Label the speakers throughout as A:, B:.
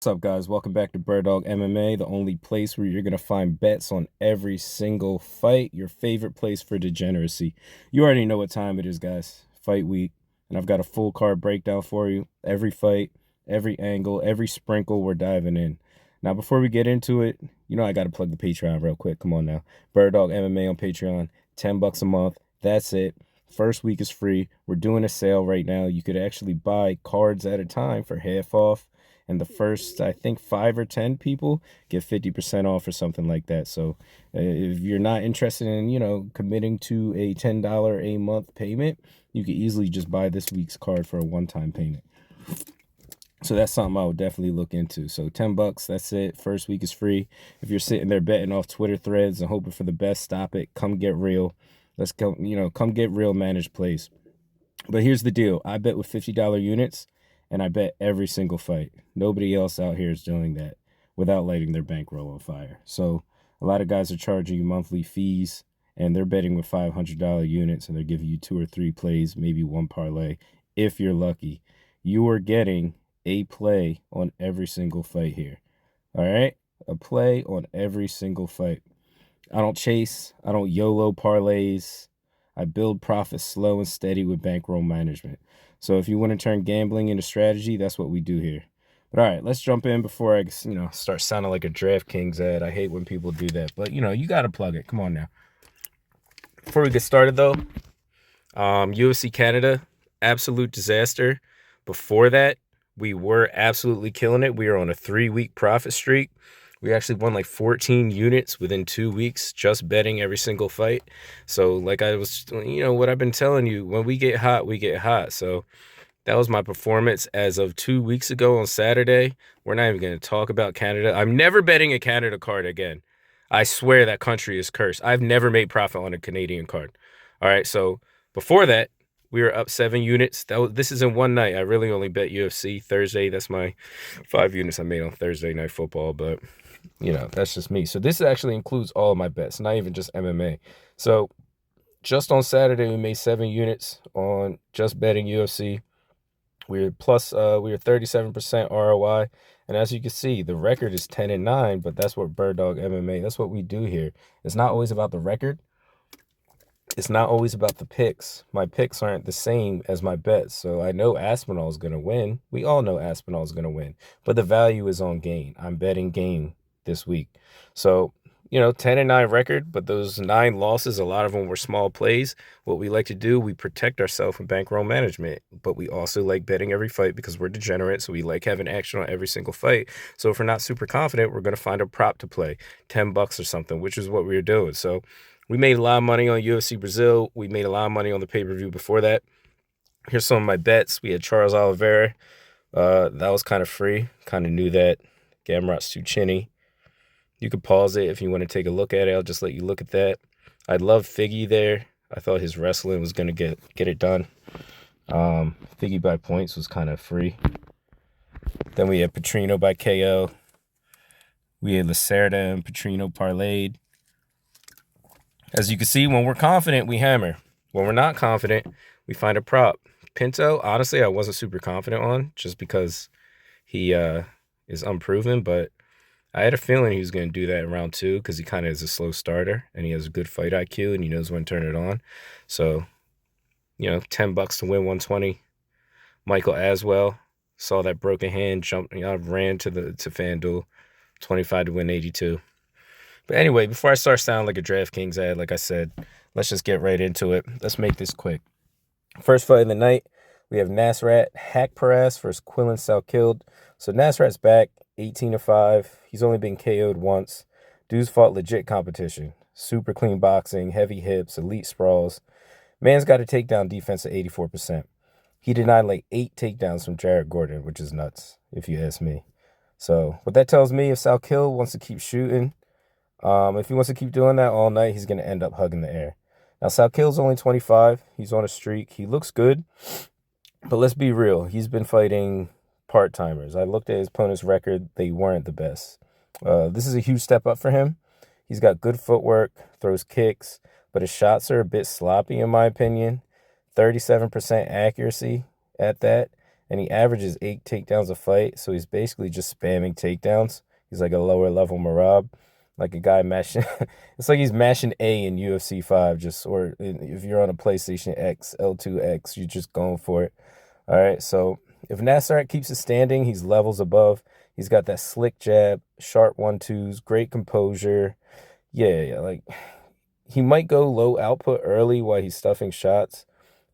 A: What's up, guys? Welcome back to Dog MMA, the only place where you're going to find bets on every single fight, your favorite place for degeneracy. You already know what time it is, guys. Fight week. And I've got a full card breakdown for you. Every fight, every angle, every sprinkle, we're diving in. Now, before we get into it, I got to plug the Patreon real quick. Come on now. Dog MMA on Patreon, $10 a month. That's it. First week is free. We're doing a sale right now. You could actually buy cards at a time for half off. And the first, I think, 5 or 10 people get 50% off or something like that. So if you're not interested in, committing to a $10 a month payment, you could easily just buy this week's card for a one-time payment. So that's something I would definitely look into. So $10, that's it. First week is free. If you're sitting there betting off Twitter threads and hoping for the best, stop it. Come get real. Let's go, come get real managed plays. But here's the deal. I bet with $50 units, and I bet every single fight. Nobody else out here is doing that without lighting their bankroll on fire. So a lot of guys are charging you monthly fees, and they're betting with $500 units, and they're giving you 2 or 3 plays, maybe one parlay, if you're lucky. You are getting a play on every single fight here. All right? A play on every single fight. I don't chase. I don't YOLO parlays. I build profits slow and steady with bankroll management. So if you want to turn gambling into strategy, that's what we do here. But all right, let's jump in before I, start sounding like a DraftKings ad. I hate when people do that. But, you got to plug it. Come on now. Before we get started, though, UFC Canada, absolute disaster. Before that, we were absolutely killing it. We were on a 3-week profit streak. We actually won like 14 units within 2 weeks just betting every single fight. So like I was, what I've been telling you, when we get hot, we get hot. So that was my performance as of 2 weeks ago on Saturday. We're not even going to talk about Canada. I'm never betting a Canada card again. I swear that country is cursed. I've never made profit on a Canadian card. All right, so before that, we were up 7 units. This is in one night. I really only bet UFC Thursday. That's my 5 units I made on Thursday Night Football, but that's just me. So this actually includes all of my bets, not even just MMA. So just on Saturday, we made 7 units on just betting UFC. We were 37% ROI. And as you can see, the record is 10-9, but that's what Dog MMA, that's what we do here. It's not always about the record. It's not always about the picks. My picks aren't the same as my bets. So I know Aspinall is going to win. We all know Aspinall is going to win. But the value is on gain. I'm betting gain this week. So, 10-9 record, but those 9 losses, a lot of them were small plays. What we like to do, we protect ourselves from bankroll management, but we also like betting every fight because we're degenerate, so we like having action on every single fight. So if we're not super confident, we're going to find a prop to play, $10 or something, which is what we were doing. So we made a lot of money on UFC Brazil. We made a lot of money on the pay-per-view before that. Here's some of my bets. We had Charles Oliveira. That was kind of free. Kind of knew that. Gamrot's too chinny. You could pause it if you want to take a look at it. I'll just let you look at that. I love Figgy there. I thought his wrestling was going to get it done. Figgy by points was kind of free. Then we had Petrino by KO. We had Lacerda and Petrino parlayed. As you can see, when we're confident, we hammer. When we're not confident, we find a prop. Pinto, honestly, I wasn't super confident on just because he is unproven, but I had a feeling he was going to do that in round 2 because he kind of is a slow starter and he has a good fight IQ and he knows when to turn it on. So, $10 to win 120. Michael Aswell saw that broken hand, jumped, ran to FanDuel, 25 to win 82. But anyway, before I start sounding like a DraftKings ad, like I said, let's just get right into it. Let's make this quick. First fight of the night, we have Nasrat Haqparast versus Quillan Salkilld. So Nasrat's back, 18-5. He's only been KO'd once. Dude's fought legit competition. Super clean boxing, heavy hips, elite sprawls. Man's got a takedown defense of 84%. He denied like 8 takedowns from Jared Gordon, which is nuts, if you ask me. So what that tells me, if Salkilld wants to keep shooting, if he wants to keep doing that all night, he's going to end up hugging the air. Now, Salkild's only 25. He's on a streak. He looks good. But let's be real. He's been fighting part-timers. I looked at his opponent's record. They weren't the best. This is a huge step up for him. He's got good footwork, throws kicks, but his shots are a bit sloppy in my opinion. 37% accuracy at that. and he averages 8 takedowns a fight, so he's basically just spamming takedowns. He's like a lower level Marab, like a guy mashing. It's like he's mashing A in UFC 5, or if you're on a PlayStation X, L2X, you're just going for it. All right, so if Nasrat keeps it standing, he's levels above. He's got that slick jab, sharp 1-2s, great composure. Yeah, like he might go low output early while he's stuffing shots,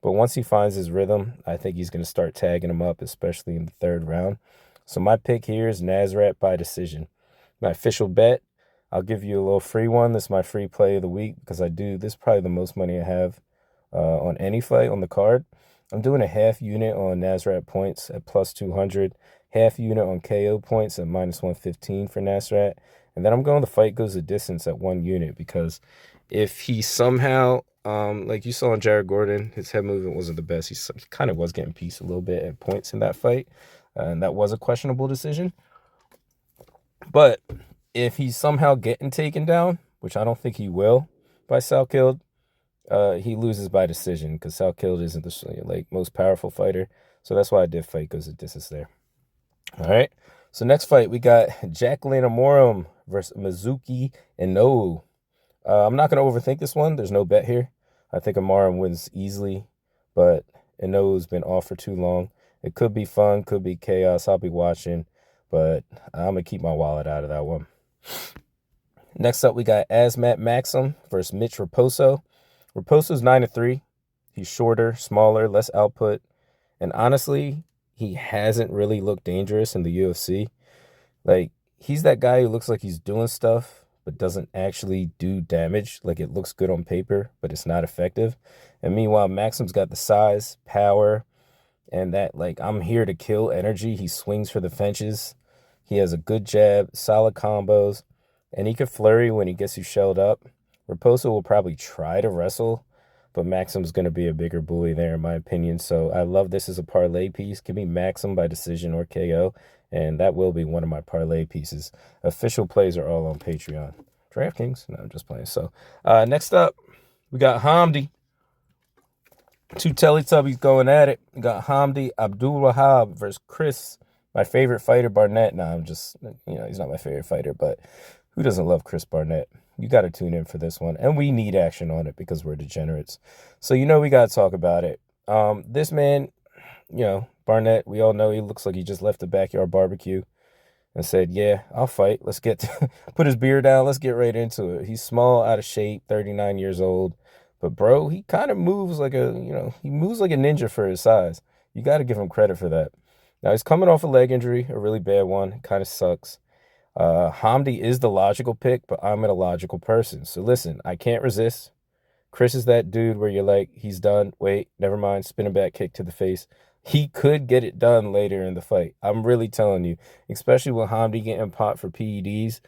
A: but once he finds his rhythm, I think he's going to start tagging him up, especially in the third round. So my pick here is Nasrat by decision. My official bet, I'll give you a little free one. This is my free play of the week because this is probably the most money I have on any fight on the card. I'm doing a half unit on Nasrat points at plus 200, half unit on KO points at minus 115 for Nasrat, and then I'm going the fight goes the distance at 1 unit because if he somehow, like you saw in Jared Gordon, his head movement wasn't the best. He kind of was getting pieced a little bit at points in that fight, and that was a questionable decision. But if he's somehow getting taken down, which I don't think he will, by Salkilld, he loses by decision because Salkilld isn't the most powerful fighter. So that's why I did fight goes the distance there. All right. So next fight, we got Jacqueline Amorim versus Mizuki Inoue. I'm not going to overthink this one. There's no bet here. I think Amorim wins easily, but Inoue's been off for too long. It could be fun, could be chaos. I'll be watching, but I'm going to keep my wallet out of that one. Next up, we got Asmat Maksum versus Mitch Raposo. Raposo's 9-3. He's shorter, smaller, less output, and honestly, he hasn't really looked dangerous in the UFC. Like, he's that guy who looks like he's doing stuff, but doesn't actually do damage. Like, it looks good on paper, but it's not effective. And meanwhile, Maksum's got the size, power, and that, like, I'm here to kill energy. He swings for the fences. He has a good jab, solid combos, and he could flurry when he gets you shelled up. Raposo will probably try to wrestle, but Maksum's going to be a bigger bully there, in my opinion. So I love this as a parlay piece. Give me Maksum by decision or KO, and that will be one of my parlay pieces. Official plays are all on Patreon. DraftKings? No, I'm just playing. So next up, we got Hamdi. Two Teletubbies going at it. We got Hamdi Abdul-Wahab versus Chris, my favorite fighter, Barnett. Nah, I'm just, he's not my favorite fighter, but who doesn't love Chris Barnett? You got to tune in for this one. And we need action on it because we're degenerates. So, we got to talk about it. This man, Barnett, we all know he looks like he just left the backyard barbecue and said, yeah, I'll fight. Let's put his beer down. Let's get right into it. He's small, out of shape, 39 years old. But, bro, he kind of moves like he moves like a ninja for his size. You got to give him credit for that. Now, he's coming off a leg injury, a really bad one. Kind of sucks. Hamdi is the logical pick, but I'm an illogical person. So listen, I can't resist. Chris is that dude where you're like, he's done. Wait, never mind. Spinning back kick to the face. He could get it done later in the fight. I'm really telling you, especially with Hamdi getting popped for PEDs.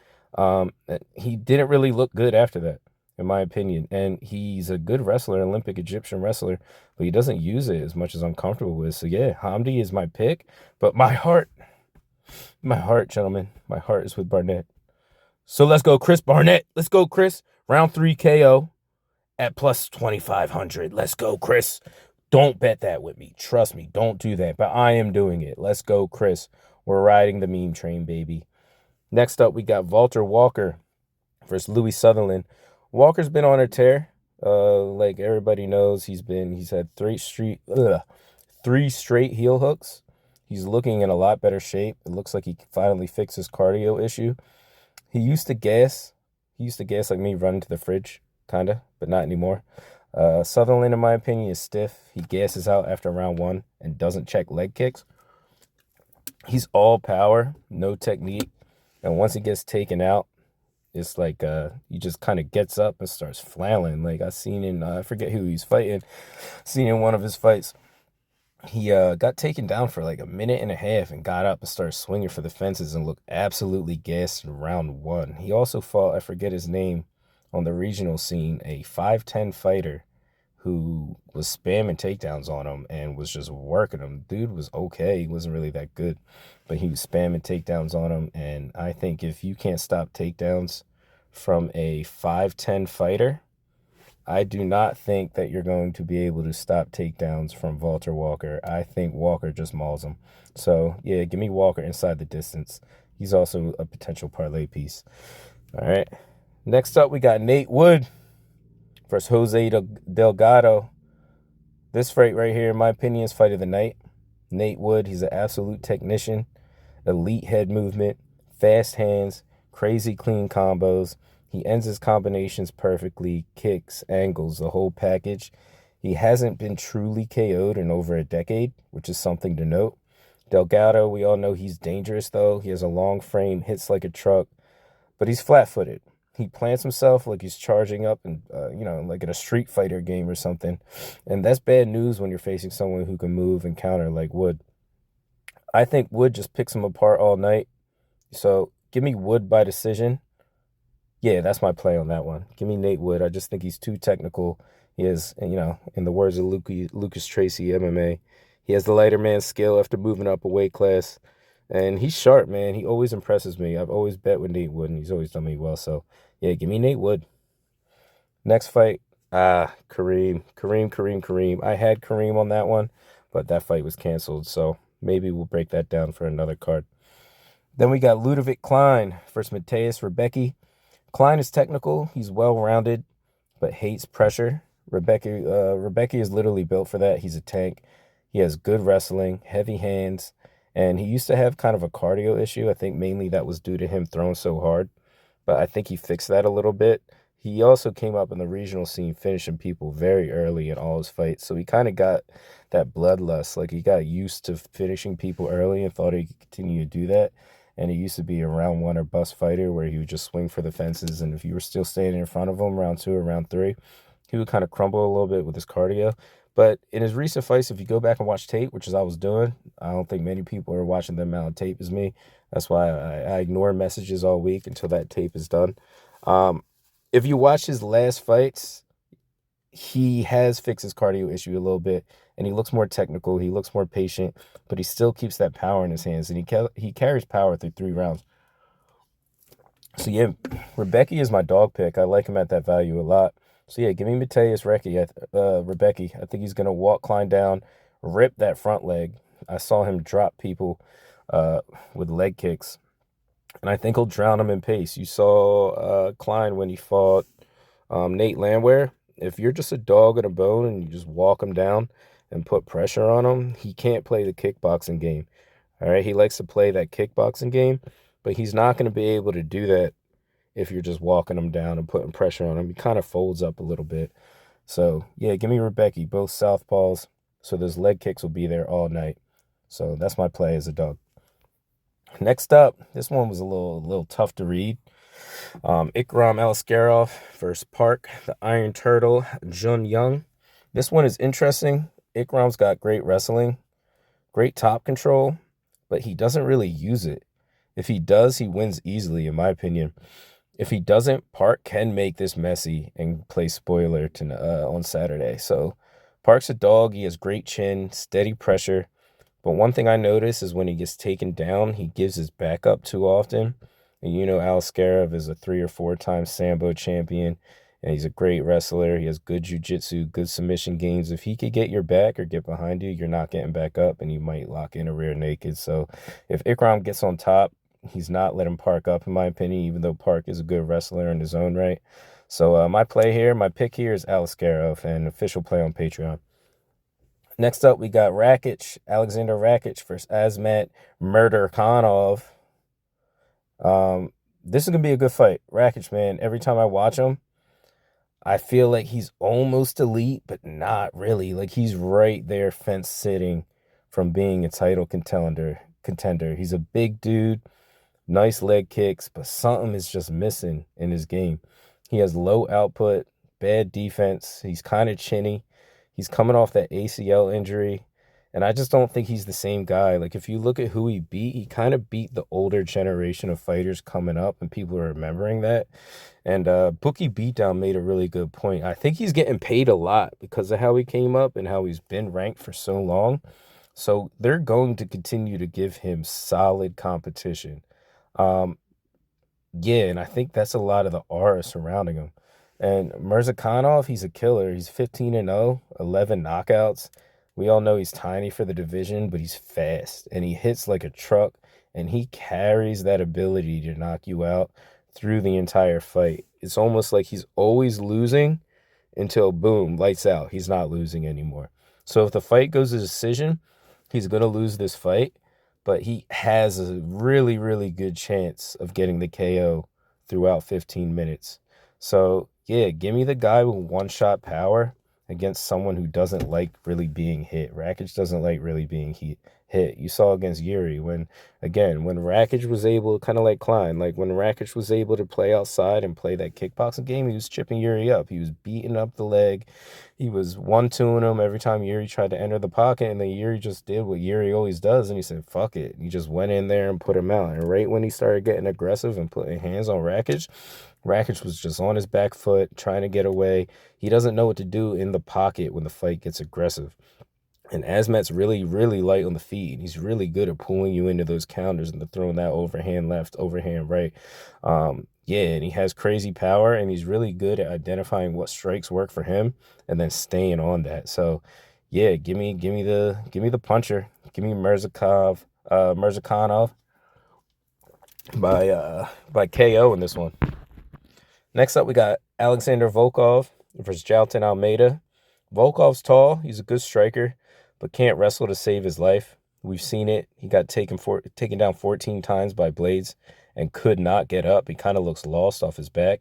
A: He didn't really look good after that, in my opinion. And he's a good wrestler, Olympic Egyptian wrestler, but he doesn't use it as much as I'm comfortable with. So yeah, Hamdi is my pick, but my heart, gentlemen, my heart is with Barnett. So let's go, Chris Barnett. Let's go, Chris. Round 3 KO at plus 2,500. Let's go, Chris. Don't bet that with me. Trust me, don't do that. But I am doing it. Let's go, Chris. We're riding the meme train, baby. Next up, we got Walter Walker versus Louis Sutherland. Walker's been on a tear. Like everybody knows, he's had three straight heel hooks. He's looking in a lot better shape. It looks like he finally fixed his cardio issue. He used to gas. Like me running to the fridge, kind of, but not anymore. Sutherland, in my opinion, is stiff. He gasses out after round 1 and doesn't check leg kicks. He's all power, no technique. And once he gets taken out, it's like he just kind of gets up and starts flailing. Like I seen in, I forget who he's fighting, seen in one of his fights. He got taken down for like a minute and a half and got up and started swinging for the fences and looked absolutely gassed in round 1. He also fought, I forget his name, on the regional scene, a 5'10" fighter who was spamming takedowns on him and was just working him. Dude was okay. He wasn't really that good, but he was spamming takedowns on him. And I think if you can't stop takedowns from a 5'10" fighter, I do not think that you're going to be able to stop takedowns from Walter Walker. I think Walker just mauls him. So, yeah, give me Walker inside the distance. He's also a potential parlay piece. All right. Next up, we got Nate Wood versus Jose Delgado. This fight right here, in my opinion, is fight of the night. Nate Wood, he's an absolute technician. Elite head movement, fast hands, crazy clean combos. He ends his combinations perfectly, kicks, angles, the whole package. He hasn't been truly KO'd in over a decade, which is something to note. Delgado, we all know he's dangerous, though. He has a long frame, hits like a truck, but he's flat-footed. He plants himself like he's charging up and, like in a Street Fighter game or something. And that's bad news when you're facing someone who can move and counter like Wood. I think Wood just picks him apart all night. So give me Wood by decision. Yeah, that's my play on that one. Give me Nate Wood. I just think he's too technical. He is, in the words of Lucas Tracy, MMA, he has the lighter man skill after moving up a weight class. And he's sharp, man. He always impresses me. I've always bet with Nate Wood, and he's always done me well. So, yeah, give me Nate Wood. Next fight, Kareem. I had Kareem on that one, but that fight was canceled. So maybe we'll break that down for another card. Then we got Ludovic Klein versus Mateusz Rebecki. Klein is technical. He's well-rounded, but hates pressure. Rebecki is literally built for that. He's a tank. He has good wrestling, heavy hands, and he used to have kind of a cardio issue. I think mainly that was due to him throwing so hard, but I think he fixed that a little bit. He also came up in the regional scene, finishing people very early in all his fights, so he kind of got that bloodlust. Like, he got used to finishing people early and thought he could continue to do that. And he used to be a round one or bust fighter where he would just swing for the fences. And if you were still standing in front of him, round two or round three, he would kind of crumble a little bit with his cardio. But in his recent fights, if you go back and watch tape, which is I was doing, I don't think many people are watching the amount of tape as me. That's why I ignore messages all week until that tape is done. If you watch his last fights, he has fixed his cardio issue a little bit, and he looks more technical. He looks more patient, but he still keeps that power in his hands, and he carries power through 3 rounds. So, yeah, Rebecki is my dog pick. I like him at that value a lot. So, yeah, give me Mateusz Rebecki. I think he's going to walk Klein down, rip that front leg. I saw him drop people with leg kicks, and I think he'll drown him in pace. You saw Klein when he fought Nate Landwehr. If you're just a dog and a bone and you just walk him down and put pressure on him, he can't play the kickboxing game. All right, he likes to play that kickboxing game, but he's not going to be able to do that if you're just walking him down and putting pressure on him. He kind of folds up a little bit. So, yeah, give me Rebecki, both southpaws, so those leg kicks will be there all night. So that's my play as a dog. Next up, this one was a little tough to read. Ikram Aliskerov versus Park, the Iron Turtle, Jun Young. This one is interesting. Ikram's got great wrestling, great top control, but he doesn't really use it. If he does, he wins easily, in my opinion. If he doesn't, Park can make this messy and play spoiler on Saturday. So Park's a dog. He has great chin, steady pressure. But one thing I notice is when he gets taken down, he gives his back up too often. And Aliskerov is a 3 or 4 time Sambo champion, and he's a great wrestler. He has good jiu-jitsu, good submission games. If he could get your back or get behind you, you're not getting back up, and you might lock in a rear naked. So if Ikram gets on top, he's not letting Park up, in my opinion, even though Park is a good wrestler in his own right. So my pick here is Aliskerov, and official play on Patreon. Next up, we got Alexander Rakić versus Asmat Murzakanov. This is going to be a good fight. Rakić, man, every time I watch him, I feel like he's almost elite, but not really. Like, he's right there fence sitting from being a title contender. He's a big dude, nice leg kicks, but something is just missing in his game. He has low output, bad defense. He's kind of chinny. He's coming off that ACL injury, and I just don't think he's the same guy. Like, if you look at who he beat, he kind of beat the older generation of fighters coming up, and people are remembering that. And Bookie Beatdown made a really good point. I think he's getting paid a lot because of how he came up and how he's been ranked for so long. So they're going to continue to give him solid competition. Yeah, and I think that's a lot of the aura surrounding him. And Murzakanov, he's a killer. He's 15-0, 11 knockouts. We all know he's tiny for the division, but he's fast and he hits like a truck, and he carries that ability to knock you out through the entire fight. It's almost like he's always losing until boom, lights out. He's not losing anymore. So if the fight goes to decision, he's going to lose this fight, but he has a really, really good chance of getting the KO throughout 15 minutes. So, yeah, give me the guy with one-shot power against someone who doesn't like really being hit. Rakić doesn't like really being hit. You saw against Yuri when Rakić was able, kind of like Klein, like when Rakić was able to play outside and play that kickboxing game, he was chipping Yuri up. He was beating up the leg. He was 1-2ing him every time Yuri tried to enter the pocket, and then Yuri just did what Yuri always does, and he said, fuck it. He just went in there and put him out. And right when he started getting aggressive and putting hands on Rakić, Rakić was just on his back foot, trying to get away. He doesn't know what to do in the pocket when the fight gets aggressive. And Azmat's really, really light on the feet. He's really good at pulling you into those counters and throwing that overhand left, overhand right. Yeah, and he has crazy power, and he's really good at identifying what strikes work for him and then staying on that. So, yeah, give me the puncher. Give me Murzakanov by KO in this one. Next up, we got Alexander Volkov versus Jailton Almeida. Volkov's tall. He's a good striker, but can't wrestle to save his life. We've seen it. He got taken down 14 times by blades and could not get up. He kind of looks lost off his back.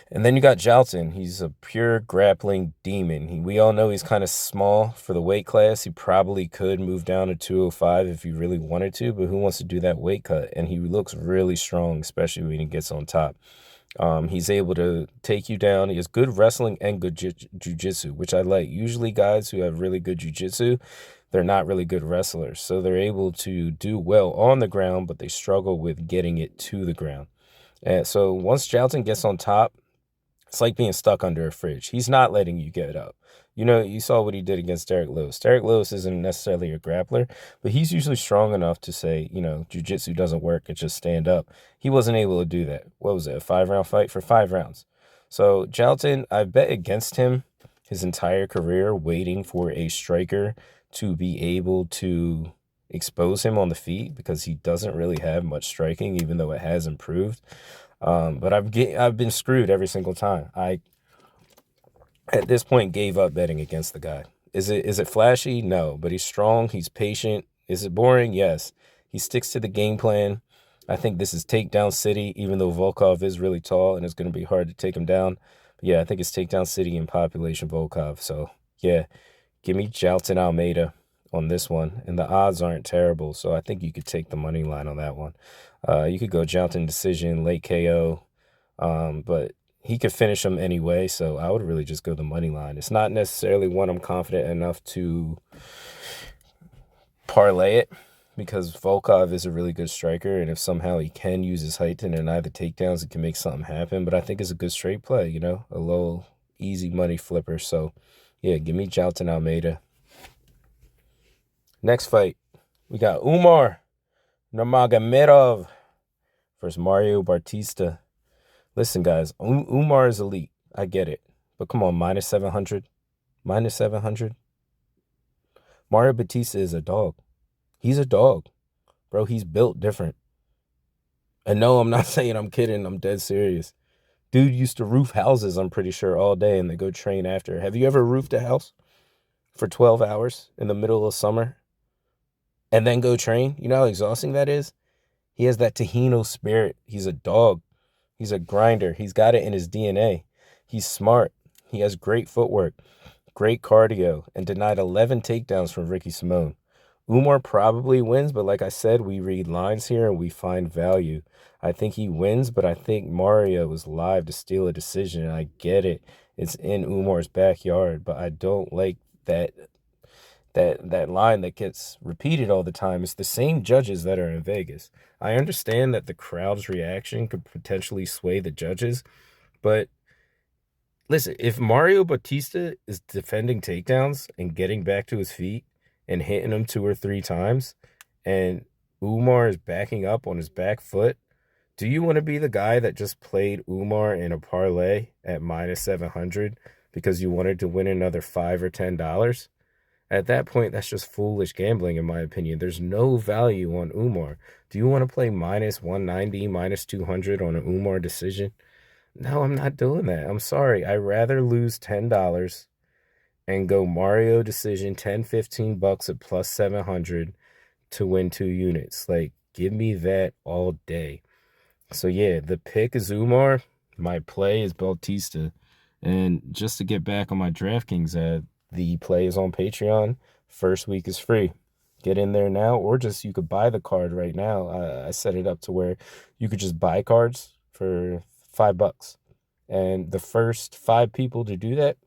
A: And then you got Jailton. He's a pure grappling demon. We all know he's kind of small for the weight class. He probably could move down to 205 if he really wanted to, but who wants to do that weight cut? And he looks really strong, especially when he gets on top. He's able to take you down. He has good wrestling and good jiu-jitsu, which I like. Usually guys who have really good jiu-jitsu, they're not really good wrestlers. So they're able to do well on the ground, but they struggle with getting it to the ground. And so once Jailton gets on top, it's like being stuck under a fridge. He's not letting you get up. You know, you saw what he did against Derek Lewis. Derek Lewis isn't necessarily a grappler, but he's usually strong enough to say, you know, jiu-jitsu doesn't work and just stand up. He wasn't able to do that. What was it, a 5-round fight for 5 rounds? So Jailton, I bet against him his entire career, waiting for a striker to be able to expose him on the feet because he doesn't really have much striking, even though it has improved. But I've been screwed every single time. I at this point gave up betting against the guy. Is it flashy? No, but he's strong. He's patient. Is it boring? Yes. He sticks to the game plan. I think this is takedown city, even though Volkov is really tall and it's going to be hard to take him down. But yeah, I think it's takedown city in population Volkov. So yeah, give me Jailton Almeida on this one. And the odds aren't terrible, so I think you could take the money line on that one. You could go Jailton decision, late KO, but he could finish him anyway, so I would really just go the money line. It's not necessarily one I'm confident enough to parlay it because Volkov is a really good striker, and if somehow he can use his height to deny the takedowns, it can make something happen. But I think it's a good straight play, you know, a little easy money flipper. So, yeah, give me Jailton Almeida. Next fight, we got Umar Nurmagomedov versus Mario Bautista. Listen, guys, Umar is elite. I get it. But come on, minus 700. Minus 700. Mario Bautista is a dog. He's a dog. Bro, he's built different. And no, I'm not saying I'm kidding. I'm dead serious. Dude used to roof houses, I'm pretty sure, all day, and they go train after. Have you ever roofed a house for 12 hours in the middle of summer and then go train? You know how exhausting that is? He has that Taino spirit. He's a dog. He's a grinder. He's got it in his DNA. He's smart. He has great footwork, great cardio, and denied 11 takedowns from Ricky Simone. Umar probably wins, but like I said, we read lines here and we find value. I think he wins, but I think Mario was live to steal a decision, and I get it. It's in Umar's backyard, but I don't like that line that gets repeated all the time. It's the same judges that are in Vegas. I understand that the crowd's reaction could potentially sway the judges, but listen, if Mario Bautista is defending takedowns and getting back to his feet and hitting them 2 or 3 times, and Umar is backing up on his back foot Do you want to be the guy that just played Umar in a parlay at minus 700 because you wanted to win another $5 or $10? At that point, that's just foolish gambling, in my opinion. There's no value on Umar. Do you want to play minus 190, minus 200 on an Umar decision? No, I'm not doing that. I'm sorry. I'd rather lose $10 and go Mario decision, 10, $15 at plus 700 to win 2 units. Like, give me that all day. So, yeah, the pick is Umar. My play is Bautista. And just to get back on my DraftKings ad, the play is on Patreon. First week is free. Get in there now, or just you could buy the card right now. I set it up to where you could just buy cards for $5. And the first 5 people to do that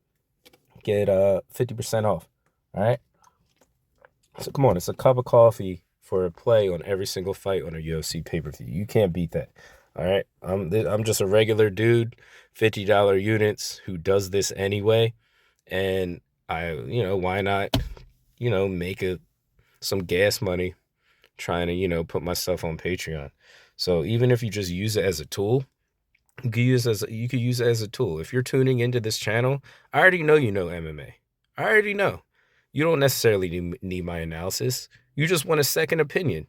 A: get 50% off. All right? So come on, it's a cup of coffee for a play on every single fight on a UFC pay-per-view. You can't beat that. All right? I'm just a regular dude, $50 units who does this anyway. And why not, make some gas money trying to, put myself on Patreon. So even if you just use it as a tool, you could use it as a tool. If you're tuning into this channel, I already know you know MMA. I already know. You don't necessarily need my analysis. You just want a second opinion,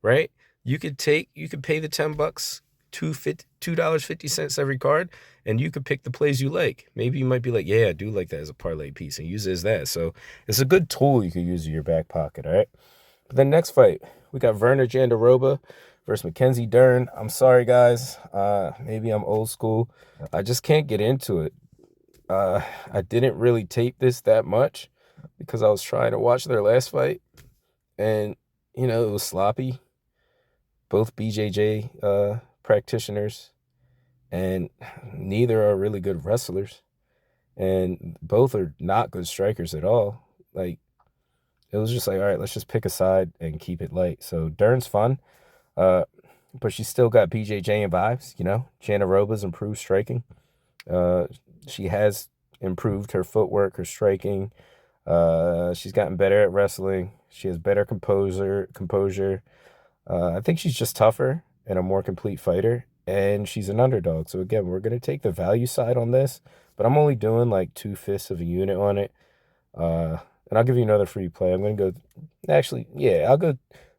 A: right? You could pay the $10, $2.50 every card, and you could pick the plays you like. Maybe you might be like, yeah, I do like that as a parlay piece, and use it as that. So it's a good tool you could use in your back pocket, all right? But then next fight, we got Virna Jandiroba versus Mackenzie Dern. I'm sorry, guys. Maybe I'm old school. I just can't get into it. I didn't really tape this that much because I was trying to watch their last fight, and, it was sloppy. Both BJJ practitioners, and neither are really good wrestlers, and both are not good strikers at all. Like, it was just like, all right, let's just pick a side and keep it light. So Dern's fun, but she's still got BJJ and vibes, Jandiroba's improved striking. She has improved her footwork, her striking. She's gotten better at wrestling. She has better composure. I think she's just tougher and a more complete fighter, and she's an underdog. So again, we're going to take the value side on this, but I'm only doing like 2/5 of a unit on it. And I'll give you another free play. I'm going to go, actually, yeah,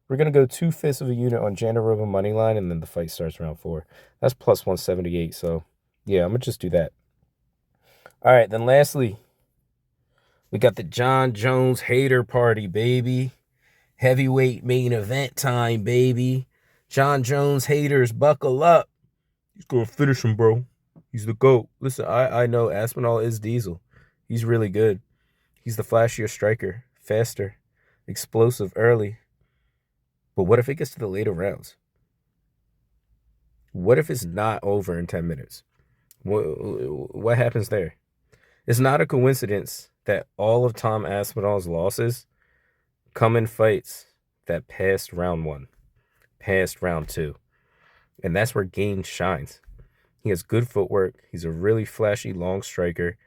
A: we're going to go 2/5 of a unit on Jandiroba money line, and then the fight starts round 4. That's plus 178. So yeah, I'm going to just do that. All right, then lastly, we got the Jon Jones hater party, baby. Heavyweight main event time, baby. Jon Jones haters, buckle up. He's going to finish him, bro. He's the GOAT. Listen, I know Aspinall is Diesel. He's really good. He's the flashier striker, faster, explosive early. But what if it gets to the later rounds? What if it's not over in 10 minutes? What happens there? It's not a coincidence that all of Tom Aspinall's losses come in fights that passed round 1, passed round 2. And that's where Gaines shines. He has good footwork. He's a really flashy long striker,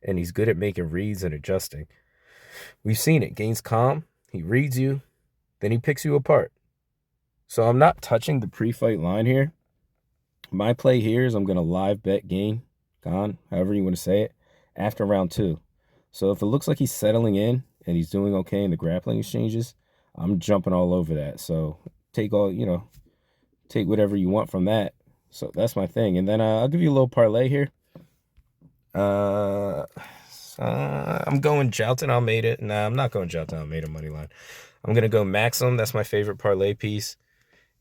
A: and he's good at making reads and adjusting. We've seen it. Gaines calm. He reads you. Then he picks you apart. So I'm not touching the pre-fight line here. My play here is I'm going to live bet Gain, however you want to say it, after round 2. So if it looks like he's settling in and he's doing okay in the grappling exchanges, I'm jumping all over that. So take whatever you want from that. So that's my thing. And then I'll give you a little parlay here. I'm going Jailton Almeida. Nah, I'm not going Jailton Almeida money line. I'm going to go Maksum. That's my favorite parlay piece.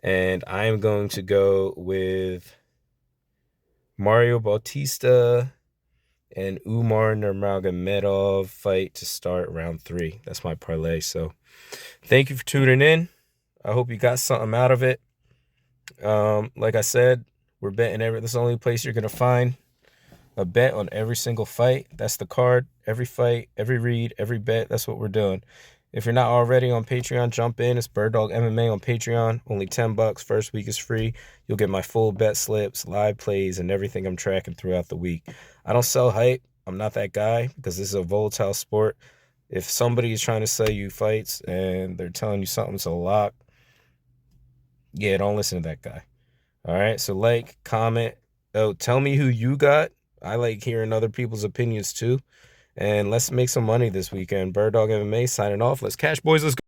A: And I am going to go with Mario Bautista and Umar Nurmagomedov fight to start round 3. That's my parlay. So thank you for tuning in. I hope you got something out of it. Like I said, we're betting this is the only place you're going to find a bet on every single fight. That's the card. Every fight, every read, every bet. That's what we're doing. If you're not already on Patreon, jump in. It's Birddog MMA on Patreon. Only $10. First week is free. You'll get my full bet slips, live plays, and everything I'm tracking throughout the week. I don't sell hype. I'm not that guy because this is a volatile sport. If somebody is trying to sell you fights and they're telling you something's a lock, yeah, don't listen to that guy. All right, so like, comment, oh, tell me who you got. I like hearing other people's opinions too. And let's make some money this weekend. Bird Dog MMA signing off. Let's cash, boys. Let's go.